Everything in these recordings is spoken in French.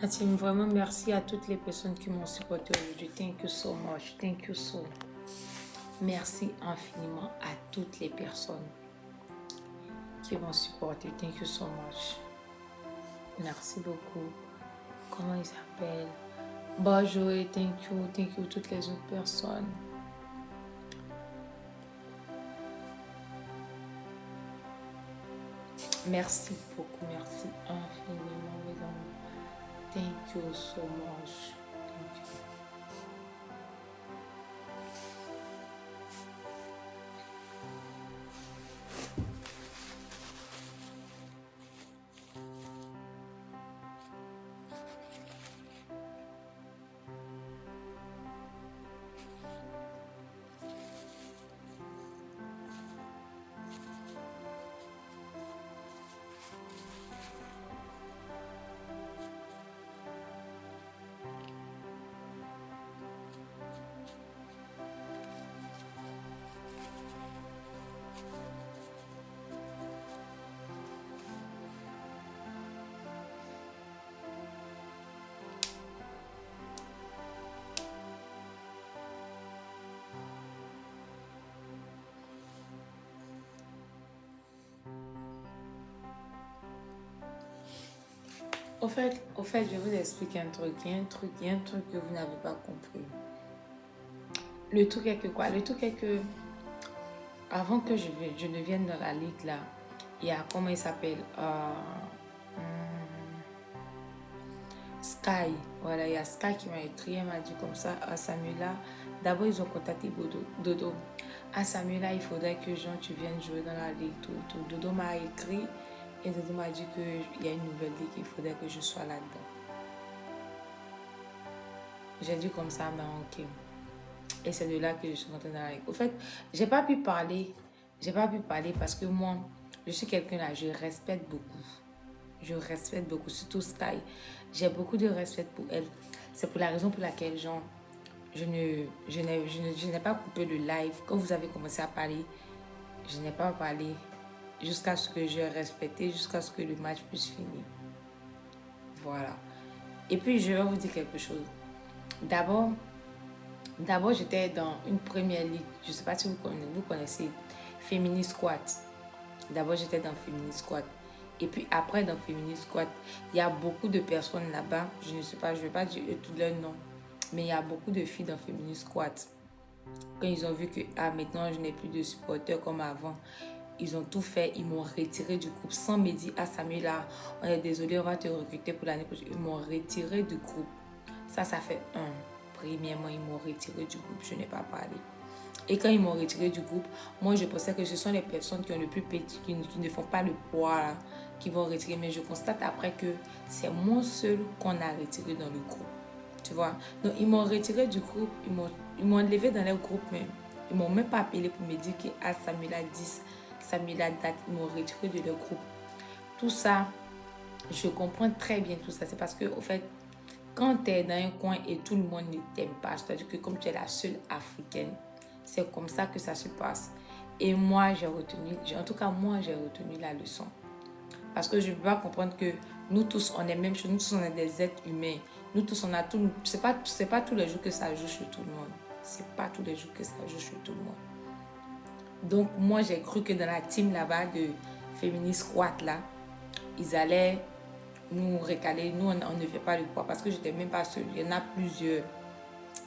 Atim, vraiment merci à toutes les personnes qui m'ont supporté aujourd'hui. Thank you so much. Thank you so. Merci infiniment à toutes les personnes qui m'ont supporté. Thank you so much. Merci beaucoup. Comment ils s'appellent? Bonjour et thank you. Thank you toutes les autres personnes. Merci beaucoup. Merci infiniment, mes amis. Thank you so much. Thank you. Au fait, je vais vous expliquer un truc. Il y a un truc que vous n'avez pas compris. Le truc est que quoi? Le truc est que avant que je ne vienne dans la ligue là, il y a comment il s'appelle? Sky. Voilà, il y a Sky qui m'a écrit, elle m'a dit comme ça, à Samuela, d'abord ils ont contacté Dodo. À Samuela, il faudrait que Jean, tu viennes jouer dans la ligue, tout. Dodo m'a écrit et Dodo m'a dit qu'il y a une nouvelle ligue, il faudrait que je sois là-dedans. J'ai dit comme ça, ben ok. Et c'est de là que je suis rentrée dans la ligue. Au fait, j'ai pas pu parler parce que moi, je suis quelqu'un là, je respecte beaucoup. Je respecte beaucoup, surtout Sky. J'ai beaucoup de respect pour elle. C'est pour la raison pour laquelle, genre, je n'ai pas coupé le live. Quand vous avez commencé à parler, je n'ai pas parlé jusqu'à ce que je respecte, jusqu'à ce que le match puisse finir. Voilà. Et puis, je vais vous dire quelque chose. D'abord, j'étais dans une première ligue. Je ne sais pas si vous connaissez Feminist Squad. D'abord, j'étais dans Feminist Squad. Et puis après, dans Feminist Squad, il y a beaucoup de personnes là-bas. Je ne sais pas, je ne vais pas dire tous leurs noms. Mais il y a beaucoup de filles dans Feminist Squad. Quand ils ont vu que maintenant, je n'ai plus de supporters comme avant, ils ont tout fait. Ils m'ont retiré du groupe sans me dire, Samuela, on est désolé, on va te recruter pour l'année prochaine. Ils m'ont retiré du groupe. Ça fait un. Premièrement, ils m'ont retiré du groupe. Je n'ai pas parlé. Et quand ils m'ont retiré du groupe, moi je pensais que ce sont les personnes qui ont le plus petit, qui ne font pas le poids, là, qui vont retirer. Mais je constate après que c'est moi seul qu'on a retiré dans le groupe. Tu vois? Donc ils m'ont retiré du groupe, ils m'ont enlevé dans leur groupe même. Ils m'ont même pas appelé pour me dire que Samuela 10, Samuela date. Ils m'ont retiré de leur groupe. Tout ça, je comprends très bien tout ça. C'est parce que, au fait, quand tu es dans un coin et tout le monde ne t'aime pas, c'est-à-dire que comme tu es la seule africaine, c'est comme ça que ça se passe. Et moi, en tout cas, moi, j'ai retenu la leçon. Parce que je ne peux pas comprendre que nous tous, on est même chose, nous tous, on est des êtres humains. Nous tous, on a tout. C'est pas tous les jours que ça joue chez tout le monde. C'est pas tous les jours que ça joue chez tout le monde. Donc, moi, j'ai cru que dans la team là-bas de Feminist Squad, là, ils allaient nous recaler. Nous, on ne fait pas le poids parce que je n'étais même pas seule. Il y en a plusieurs.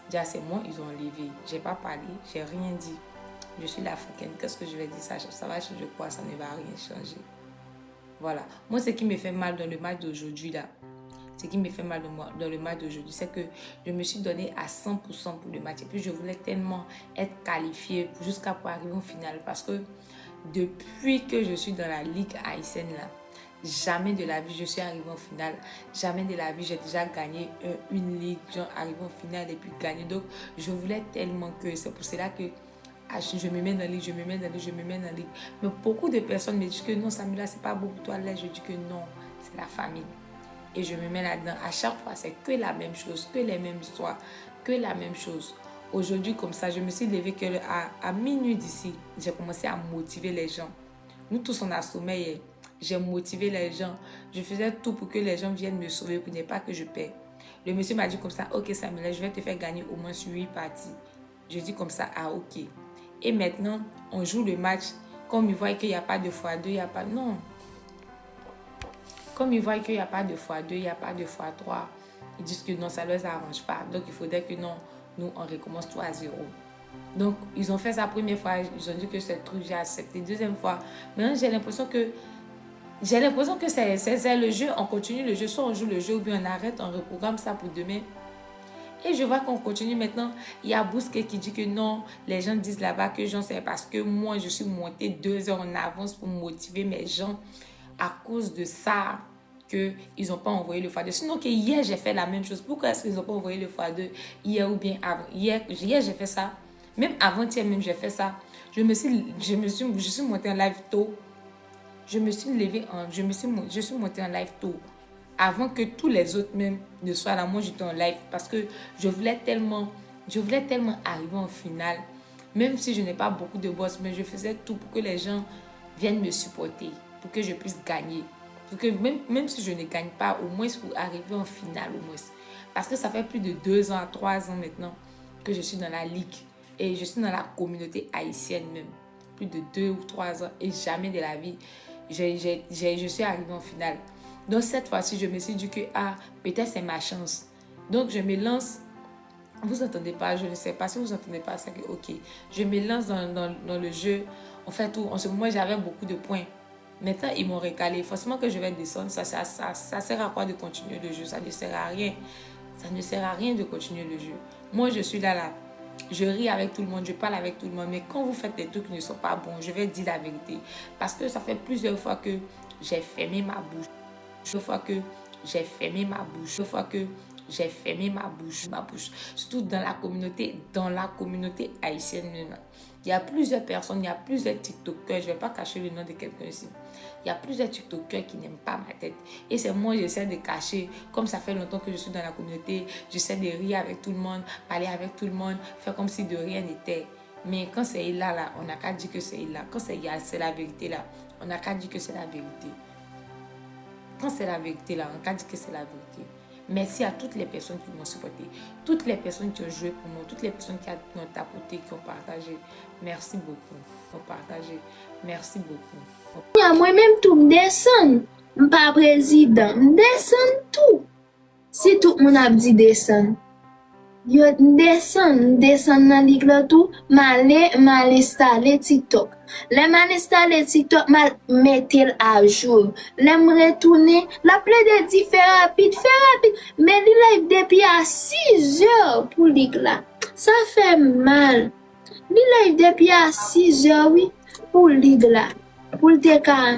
Déjà, c'est moi, ils ont enlevé. Je n'ai pas parlé, je n'ai rien dit. Je suis l'Africaine. Qu'est-ce que je vais dire? Ça va changer quoi? Ça ne va rien changer. Voilà. Moi, ce qui me fait mal dans le match d'aujourd'hui, là, ce qui me fait mal dans le match d'aujourd'hui, c'est que je me suis donné à 100% pour le match. Et puis, je voulais tellement être qualifiée jusqu'à pour arriver au final. Parce que depuis que je suis dans la Ligue haïtienne, là, jamais de la vie je suis arrivée en finale. Jamais de la vie j'ai déjà gagné une ligue, genre arrivé en finale et puis gagné. Donc je voulais tellement que c'est pour cela que je me mets dans la ligue, je me mets dans la ligue. Mais beaucoup de personnes me disent que non, Samuela, c'est pas beau pour toi là. Je dis que non, c'est la famille. Et je me mets là-dedans. À chaque fois, c'est que la même chose, que les mêmes histoires, que la même chose. Aujourd'hui, comme ça, je me suis levée à minuit d'ici. J'ai commencé à motiver les gens. Nous tous, on a sommeil. j'ai motivé les gens. Je faisais tout pour que les gens viennent me sauver, pour ne pas que je paie. Le monsieur m'a dit comme ça, ok Samuel, je vais te faire gagner au moins sur 8 parties. Je dis comme ça, ah ok. Et maintenant, on joue le match. Comme ils voient qu'il n'y a pas de x2, il n'y a pas... Non. Comme ils voient qu'il n'y a pas de x2, il n'y a pas de x3, ils disent que non, ça ne les arrange pas. Donc, il faudrait que non, nous, on recommence tout à zéro. Donc, ils ont fait ça la première fois. Ils ont dit que c'est le truc, j'ai accepté. Deuxième fois, maintenant, j'ai l'impression que c'est le jeu. On continue le jeu. Soit on joue le jeu ou bien on arrête, on reprogramme ça pour demain. Et je vois qu'on continue maintenant. Il y a Bousquet qui dit que non, les gens disent là-bas que j'en sais parce que moi, je suis montée 2 heures en avance pour motiver mes gens à cause de ça qu'ils n'ont pas envoyé le x2. Sinon, que hier, j'ai fait la même chose. Pourquoi est-ce qu'ils n'ont pas envoyé le x2 hier ou bien avant? Hier, j'ai fait ça. Même avant-hier, même, j'ai fait ça. Je suis montée en live tôt. Je suis montée en live tôt. Avant que tous les autres même ne soient là, moi j'étais en live parce que je voulais tellement arriver en finale. Même si je n'ai pas beaucoup de boss, mais je faisais tout pour que les gens viennent me supporter, pour que je puisse gagner. Pour que même si je ne gagne pas, au moins pour arriver en finale au moins. Parce que ça fait plus de 2 ans, 3 ans maintenant que je suis dans la ligue et je suis dans la communauté haïtienne même. Plus de 2 ou 3 ans et jamais de la vie, je suis arrivée en finale. Donc cette fois-ci, je me suis dit que peut-être c'est ma chance. Donc je me lance. Vous entendez pas, je ne sais pas si vous entendez pas ça. Ok, je me lance dans le jeu. En fait, en ce moment, j'avais beaucoup de points. Maintenant, ils m'ont recalé. Forcément que je vais descendre. Ça sert à quoi de continuer le jeu? Ça ne sert à rien. Ça ne sert à rien de continuer le jeu. Moi, je suis là. Je ris avec tout le monde, je parle avec tout le monde. Mais quand vous faites des trucs qui ne sont pas bons, je vais dire la vérité. Parce que ça fait plusieurs fois que j'ai fermé ma bouche. Surtout dans la communauté haïtienne. Il y a plusieurs personnes, il y a plusieurs TikTokers, je ne vais pas cacher le nom de quelqu'un ici. Il y a plusieurs TikTokers qui n'aiment pas ma tête. Et c'est moi, j'essaie de cacher. Comme ça fait longtemps que je suis dans la communauté, j'essaie de rire avec tout le monde, parler avec tout le monde, faire comme si de rien n'était. Mais quand c'est là, on n'a qu'à dire que c'est là. Quand c'est la vérité là, on n'a qu'à dire que c'est la vérité. Quand c'est la vérité là, on n'a qu'à dire que c'est la vérité. Merci à toutes les personnes qui m'ont supporté, toutes les personnes qui ont joué pour moi, toutes les personnes qui ont tapoté, qui ont partagé. Merci beaucoup. Qui ont partagé. Merci beaucoup. Moi-même, tout me descend. Je ne suis pas président. Je descends tout. Si tout le monde a dit descend. Je descends dans l'église tout. Je installer TikTok. Je m'installer TikTok, je mettre à jour. Je me retourner. La plaie de dit faire rapide. Mais il live depuis à 6 heures pour l'église. Ça fait mal. Il live depuis à 6 heures, oui, pour l'église. Pour te cas.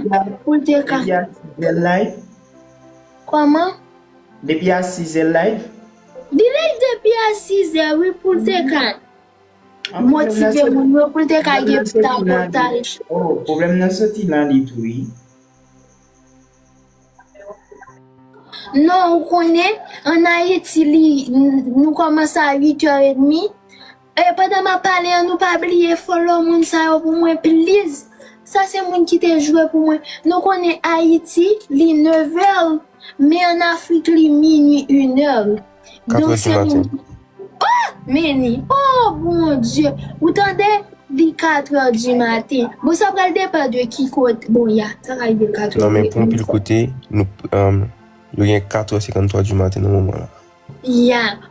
Live? Comment? Depuis à 6 heures live? Il live depuis à 6 heures, oui, pour te cas. Motiver mon pour te cas, il y a un montage. Oh, problème n'a sorti là, tout, oui. Non, on connaît, en Haïti, nous commençons à 8h30. Et pendant ma parler, nous pas oublier follow mon ça pour moi, please. Ça c'est mon qui te joué pour moi. Nous connaît Haïti, les 9h, mais en Afrique, les minuit 1h. Donc c'est Meni, oh bon Dieu, vous entendez, les 4h du matin. Bon, ça va dépendre de qui côté. Bon, ça va arriver 4h. Non, mais pour le côté, il y a 4h53 du matin au moment là.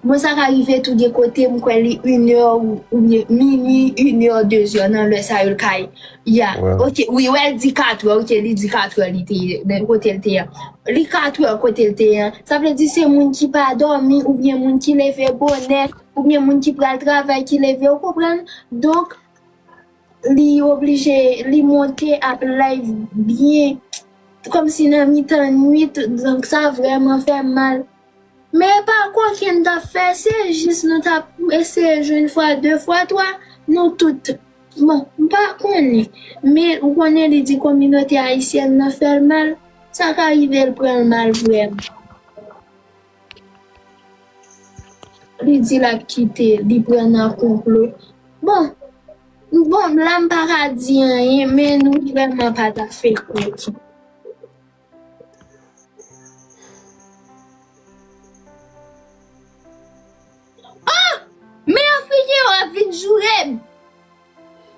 Moi ça va arriver tout de côté, moi les 1h ou minuit, 1h, 2h dans le ça le caille. OK, oui, elle dit 4h, OK, il dit 4h l'été d'un côté le terrain. Les 4h côté le terrain, ça veut dire c'est moun qui pas dormi ou bien moun qui lève bonnet ou bien moun qui prend le travail qui lève, vous comprenez? Donc li obligé li monter à live bien comme si dans mi-temps nuit, donc ça vraiment fait mal. Mais par contre, qu'on t'a fait, c'est juste nous t'a essayé une fois, 2 fois, 3, nous toutes. Bon, pas connaît. Mais on connaît les communautés haïtiennes nous fait mal. Ça arrive, elle prend mal vraiment. Il dit la quitter, il prend un complot. Bon, là, paradis, mais nous vraiment pas ta fait compte. jouer.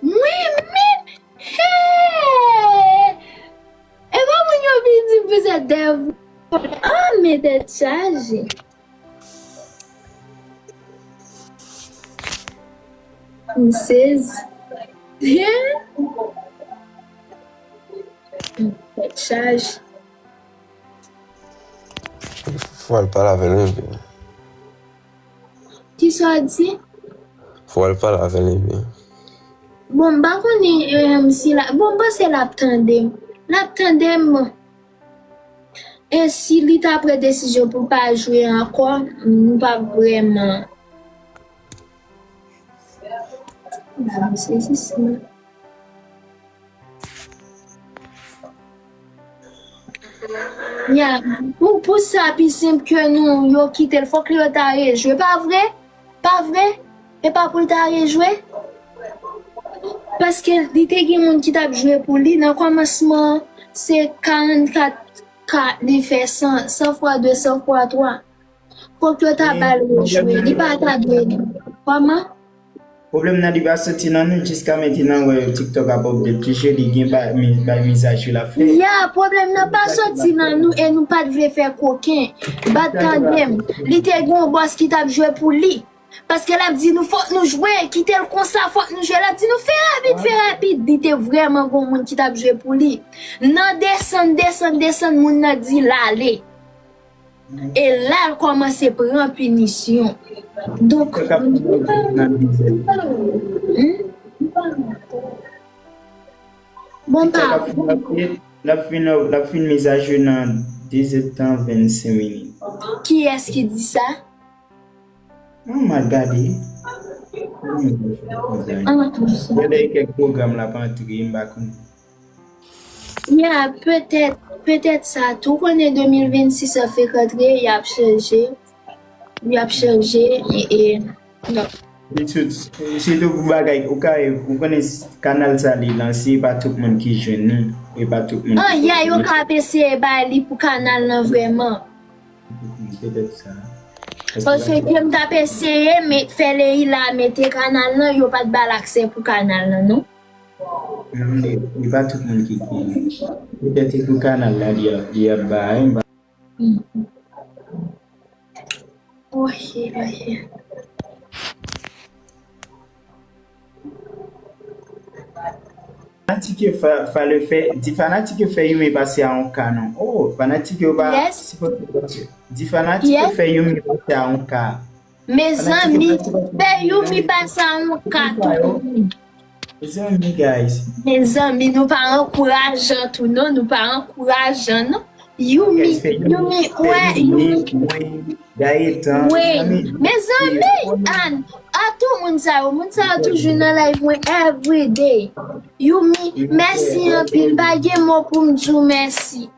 Moi-même. Hey! Et pas mon dit vous êtes devant. Ah, mais d'être chargé. Une 16. D'être chargé. Faut pas avec lui. Qui soit dit? Faut pas avec lui. Bon, bah, on est si la. Bon, bah, c'est la tandem. La tandem. Et si l'État a pris décision pour ne pas jouer encore, nous pas vraiment. C'est ça. Yeah. Pour ça, plus simple que nous, yo quitté le faut que l'État ait joué. Pas vrai? Pas vrai? Et pas pour l'État ait joué? Parce que il y a des gens qui ont joué pour lui. Dans le commencement, c'est 44 cas, il fait 100 fois 2, 100 fois 3. Faut que tu aies joué. Il pas ta joué. Comment? Problème n'a pas sorti dans nous jusqu'à maintenant ouais TikTok a pas de tricher les gains by mise à jour la fait. Yeah, problème n'a pas sorti dans nous et nous pas devait faire coquin. Bat tandem. Il était un boss qui t'a joué pour lui. Parce qu'elle a dit nous faut nous jouer, quitter le concert, faut nous jouer. Elle a dit nous fais rapide. Il était vraiment bon monde qui t'a joué pour lui. Non descend, moun n'a dit l'aller. Et là, elle commence à prendre punition. Donc, bon, pas. La fin mise à jour dans 17 ans 25 minutes. Qui est-ce qui dit ça? Oh my God. Il y a quelques programmes là pour entrer. Yeah, peut-être ça. Tout qu'on est 2026, ça fait rentrer, il a changé et non. C'est tout bagay vous connaissez canal ça li lancé pas tout le monde qui jeune et pas tout le monde. Ah, yeah, yo ka essayer ba li pour canal là vraiment. Peut-être ça. Parce que comme t'as essayé mais faire les là mettre canal là, yo pas de bal accès pour canal là, non? Il pas tout le monde qui peut-être que canal là il y a ba. OK. Fanatique fallait faire di fanatique fait yumi passer en canon. Oh, fanatique ba Yes. di fanatique fait yumi passer en cas. Mes amis, fait yumi passe en carton. Les amis guys. Mes amis, nous pas encourageant tout non, nous pas encourageant non. Yumi, ouais, Yumi. Gaëtan. Oui, mes amis, Anne, à tout le monde ça toujours dans live every day. Yumi, merci un pile, bagay moi pour me dire merci.